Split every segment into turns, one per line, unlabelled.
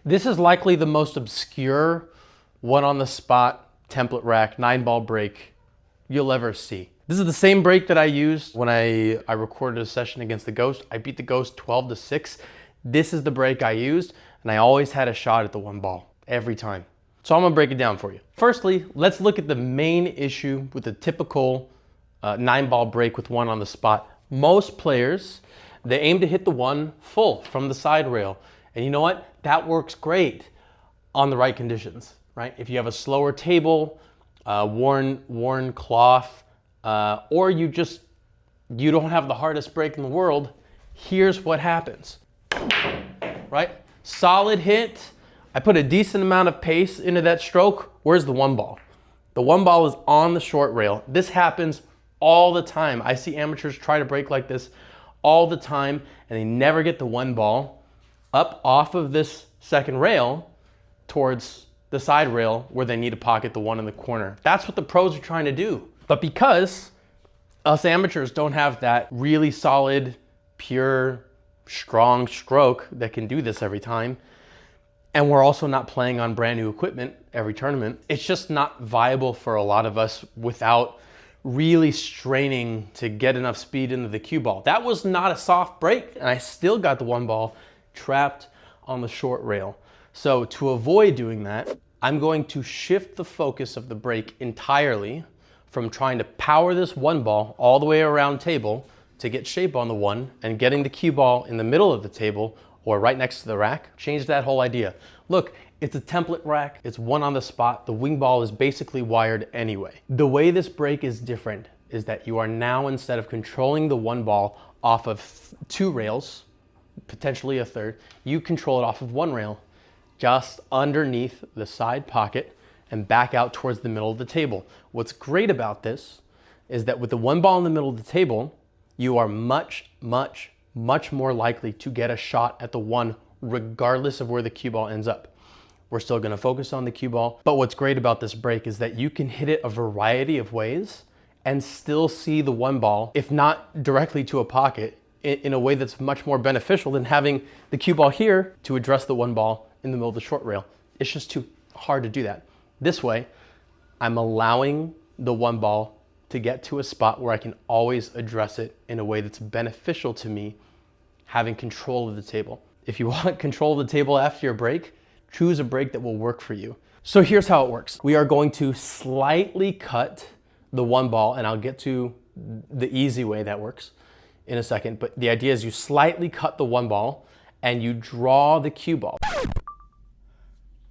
This is likely the most obscure one on the spot template rack 9-ball break you'll ever see. This is the same break that I used when I recorded a session against the Ghost. I beat the Ghost 12-6. This is the break I used, and I always had a shot at the 1 ball every time. So I'm gonna break it down for you. Firstly, let's look at the main issue with the typical 9-ball break with 1 on the spot. Most players, they aim to hit the 1 full from the side rail. And you know what? That works great on the right conditions, right? If you have a slower table, worn cloth, or you don't have the hardest break in the world, here's what happens, right? Solid hit. I put a decent amount of pace into that stroke. Where's the 1 ball? The 1 ball is on the short rail. This happens all the time. I see amateurs try to break like this all the time, and they never get the 1 ball up off of this second rail towards the side rail where they need to pocket the 1 in the corner. That's what the pros are trying to do. But because us amateurs don't have that really solid, pure, strong stroke that can do this every time, and we're also not playing on brand new equipment every tournament, it's just not viable for a lot of us without really straining to get enough speed into the cue ball. That was not a soft break, and I still got the 1 ball trapped on the short rail. So to avoid doing that, I'm going to shift the focus of the break entirely from trying to power this 1 ball all the way around table to get shape on the 1 and getting the cue ball in the middle of the table or right next to the rack. Change that whole idea. Look, it's a template rack. It's 1 on the spot. The wing ball is basically wired anyway. The way this break is different is that you are now, instead of controlling the 1 ball off of 2 rails, potentially a third, you control it off of 1 rail, just underneath the side pocket and back out towards the middle of the table. What's great about this is that with the 1 ball in the middle of the table, you are much more likely to get a shot at the 1 regardless of where the cue ball ends up. We're still gonna focus on the cue ball, but what's great about this break is that you can hit it a variety of ways and still see the 1 ball, if not directly to a pocket, in a way that's much more beneficial than having the cue ball here to address the 1 ball in the middle of the short rail. It's just too hard to do that. This way, I'm allowing the 1 ball to get to a spot where I can always address it in a way that's beneficial to me, having control of the table. If you want control of the table after your break, choose a break that will work for you. So here's how it works. We are going to slightly cut the 1 ball, and I'll get to the easy way that works in a second, but the idea is you slightly cut the 1 ball and you draw the cue ball.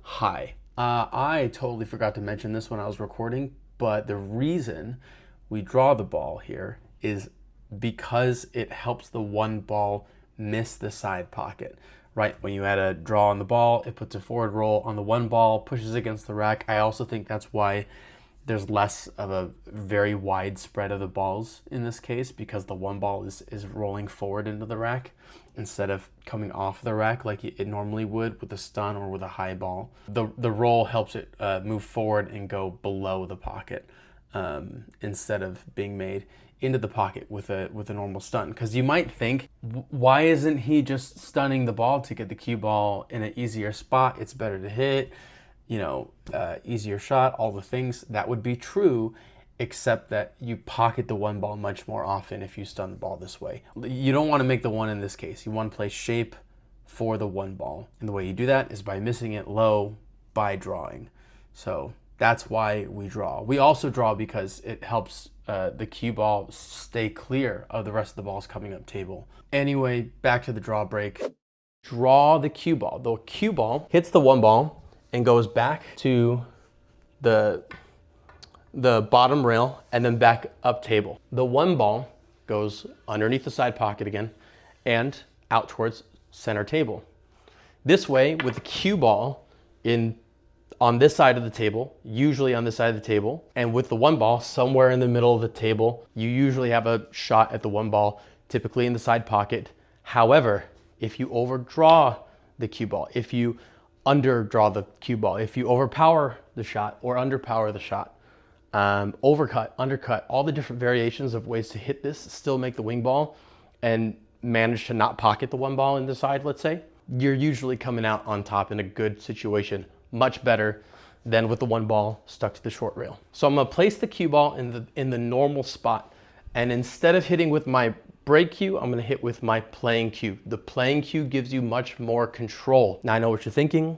Hi. I totally forgot to mention this when I was recording, but the reason we draw the ball here is because it helps the 1 ball miss the side pocket, right? When you add a draw on the ball, it puts a forward roll on the 1 ball, pushes against the rack. I also think that's why there's less of a very wide spread of the balls in this case, because the 1 ball is rolling forward into the rack instead of coming off the rack like it normally would with a stun or with a high ball. The roll helps it move forward and go below the pocket instead of being made into the pocket with a normal stun. Because you might think, why isn't he just stunning the ball to get the cue ball in an easier spot? It's better to hit, you know, easier shot, all the things. That would be true, except that you pocket the 1 ball much more often if you stun the ball this way. You don't want to make the 1 in this case. You want to play shape for the 1 ball. And the way you do that is by missing it low by drawing. So that's why we draw. We also draw because it helps the cue ball stay clear of the rest of the balls coming up table. Anyway, back to the draw break. Draw the cue ball. The cue ball hits the 1 ball and goes back to the bottom rail and then back up table. The 1 ball goes underneath the side pocket again and out towards center table. This way, with the cue ball on this side of the table, usually on this side of the table, and with the 1 ball somewhere in the middle of the table, you usually have a shot at the 1 ball, typically in the side pocket. However, if you overdraw the cue ball, if you underdraw the cue ball, if you overpower the shot or underpower the shot, overcut, undercut, all the different variations of ways to hit this, still make the wing ball and manage to not pocket the 1 ball in the side, let's say. you're usually coming out on top in a good situation, much better than with the one ball stuck to the short rail. So I'm gonna place the cue ball in the normal spot. And instead of hitting with my break cue, I'm gonna hit with my playing cue. The playing cue gives you much more control. Now I know what you're thinking.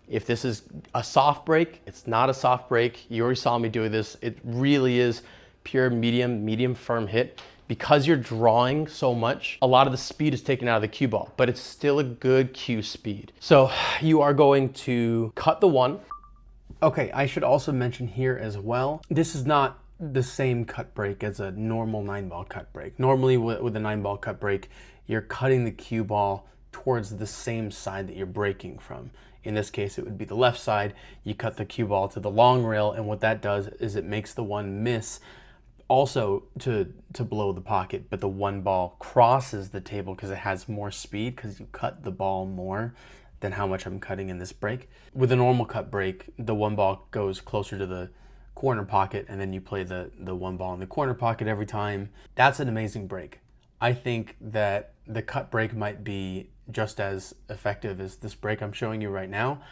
If this is a soft break, it's not a soft break. You already saw me do this. It really is pure medium firm hit. Because you're drawing so much, a lot of the speed is taken out of the cue ball, but it's still a good cue speed. So you are going to cut the one. Okay, I should also mention here as well, this is not the same cut break as a normal 9-ball cut break. Normally with a 9-ball cut break, you're cutting the cue ball towards the same side that you're breaking from. In this case, it would be the left side. You cut the cue ball to the long rail, and what that does is it makes the one miss also to below the pocket, but the one ball crosses the table because it has more speed because you cut the ball more than how much I'm cutting in this break. With a normal cut break, the one ball goes closer to the corner pocket, and then you play the one ball in the corner pocket every time. That's an amazing break. I think that the cut break might be just as effective as this break I'm showing you right now.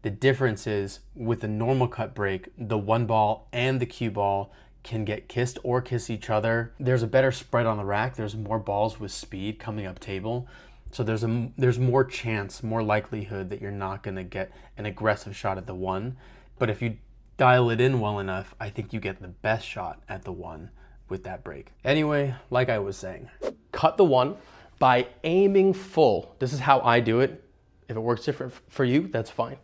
The difference is with the normal cut break, the one ball and the cue ball can get kissed or kiss each other. There's a better spread on the rack. There's more balls with speed coming up table. So there's more chance, more likelihood that you're not gonna get an aggressive shot at the one. But if you dial it in well enough, I think you get the best shot at the one with that break. Anyway, like I was saying, cut the one by aiming full. This is how I do it. If it works different for you, that's fine.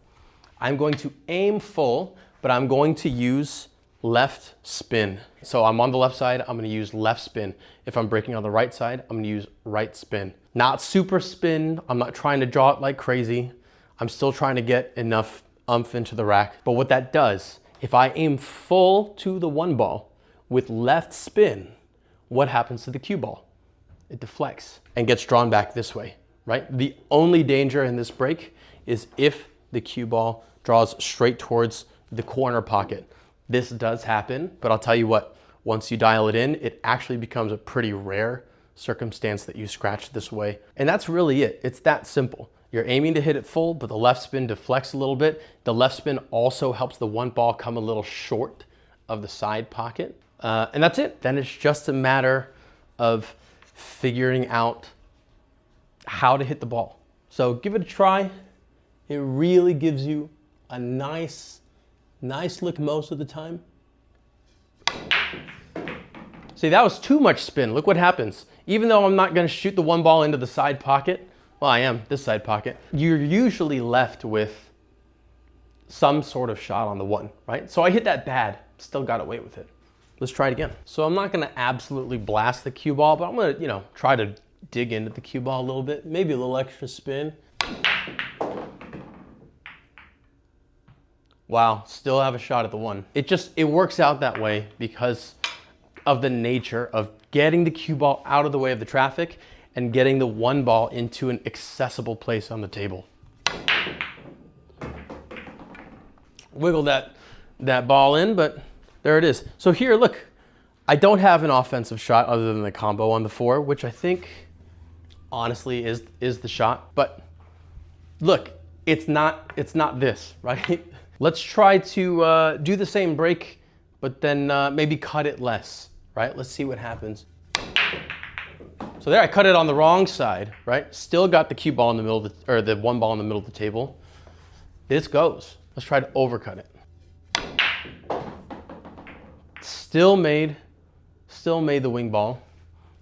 I'm going to aim full, but I'm going to use left spin. So I'm on the left side, I'm gonna use left spin. If I'm breaking on the right side, I'm gonna use right spin. Not super spin, I'm not trying to draw it like crazy. I'm still trying to get enough oomph into the rack. But what that does, if I aim full to the one ball with left spin, what happens to the cue ball? It deflects and gets drawn back this way, right? The only danger in this break is if the cue ball draws straight towards the corner pocket. This does happen, but I'll tell you what, once you dial it in, it actually becomes a pretty rare circumstance that you scratch this way. And that's really it. It's that simple. You're aiming to hit it full, but the left spin deflects a little bit. The left spin also helps the one ball come a little short of the side pocket. And that's it. Then it's just a matter of figuring out how to hit the ball. So give it a try. It really gives you a nice look most of the time. See, that was too much spin. Look what happens. Even though I'm not gonna shoot the one ball into the side pocket, well, I am, this side pocket, you're usually left with some sort of shot on the one, right? So I hit that bad, still got away with it. Let's try it again. So I'm not gonna absolutely blast the cue ball, but I'm gonna, try to dig into the cue ball a little bit, maybe a little extra spin. Wow, still have a shot at the one. It works out that way because of the nature of getting the cue ball out of the way of the traffic and getting the one ball into an accessible place on the table. Wiggle that ball in, but there it is. So here, look, I don't have an offensive shot other than the combo on the 4, which I think honestly is the shot. But look, it's not this, right? Let's try to do the same break, but then maybe cut it less, right? Let's see what happens. So there, I cut it on the wrong side, right? Still got the cue ball in the middle of the one ball in the middle of the table. This goes. Let's try to overcut it. Still made the wing ball.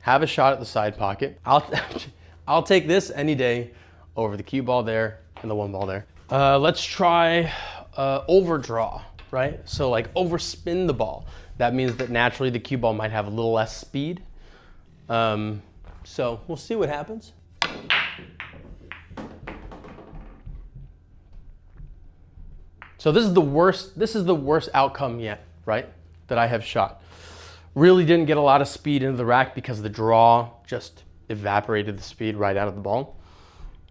Have a shot at the side pocket. I'll take this any day over the cue ball there and the one ball there. Let's try overdraw, right? So like overspin the ball. That means that naturally the cue ball might have a little less speed. So we'll see what happens. So this is the worst outcome yet, right? That I have shot. Really didn't get a lot of speed into the rack because the draw just evaporated the speed right out of the ball.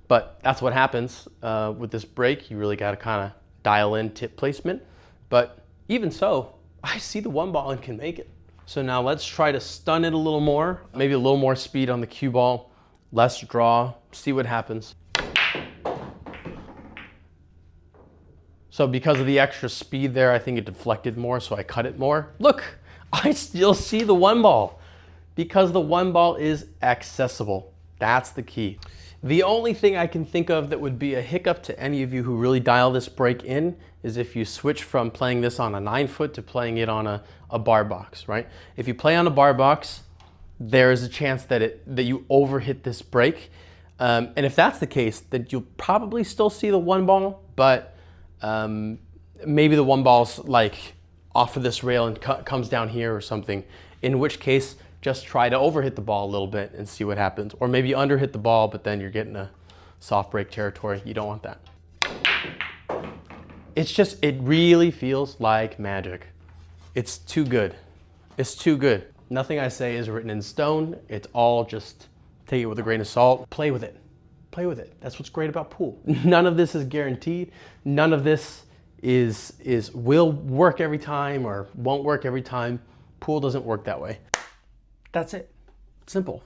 But that's what happens with this break. You really got to kind of dial in tip placement. But even so, I see the one ball and can make it. So now let's try to stun it a little more. Maybe a little more speed on the cue ball, less draw, see what happens. So because of the extra speed there, I think it deflected more, so I cut it more. Look, I still see the one ball because the one ball is accessible. That's the key. The only thing I can think of that would be a hiccup to any of you who really dial this break in is if you switch from playing this on a 9-foot to playing it on a bar box, right? If you play on a bar box, there is a chance that you overhit this break. And if that's the case, then you'll probably still see the one ball, but maybe the one ball's like off of this rail and comes down here or something, in which case just try to overhit the ball a little bit and see what happens. Or maybe underhit the ball, but then you're getting a soft break territory. You don't want that. It's just, it really feels like magic. It's too good. It's too good. Nothing I say is written in stone. It's all just take it with a grain of salt. Play with it. Play with it. That's what's great about pool. None of this is guaranteed. None of this will work every time or won't work every time. Pool doesn't work that way. That's it. Simple.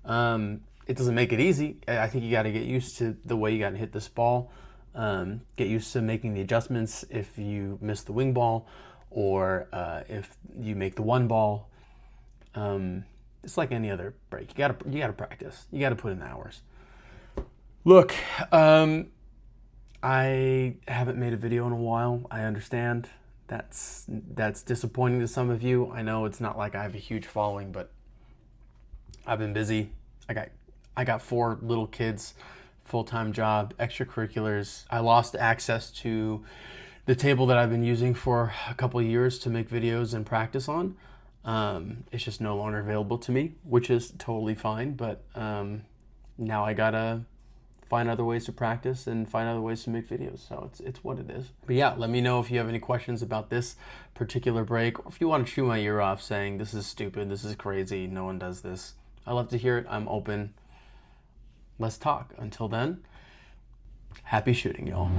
It doesn't make it easy. I think you got to get used to the way you got to hit this ball. Get used to making the adjustments if you miss the wing ball or if you make the one ball. It's like any other break. You gotta practice. You gotta put in the hours. Look, I haven't made a video in a while. I understand. That's disappointing to some of you. I know it's not like I have a huge following, but I've been busy. I got 4 little kids, full-time job, extracurriculars. I lost access to the table that I've been using for a couple of years to make videos and practice on. It's just no longer available to me, which is totally fine, but now I gotta find other ways to practice and find other ways to make videos, so it's what it is. But yeah, let me know if you have any questions about this particular break, or if you want to chew my ear off saying this is stupid, this is crazy, no one does this. I love to hear it. I'm open. Let's talk. Until then, happy shooting, y'all.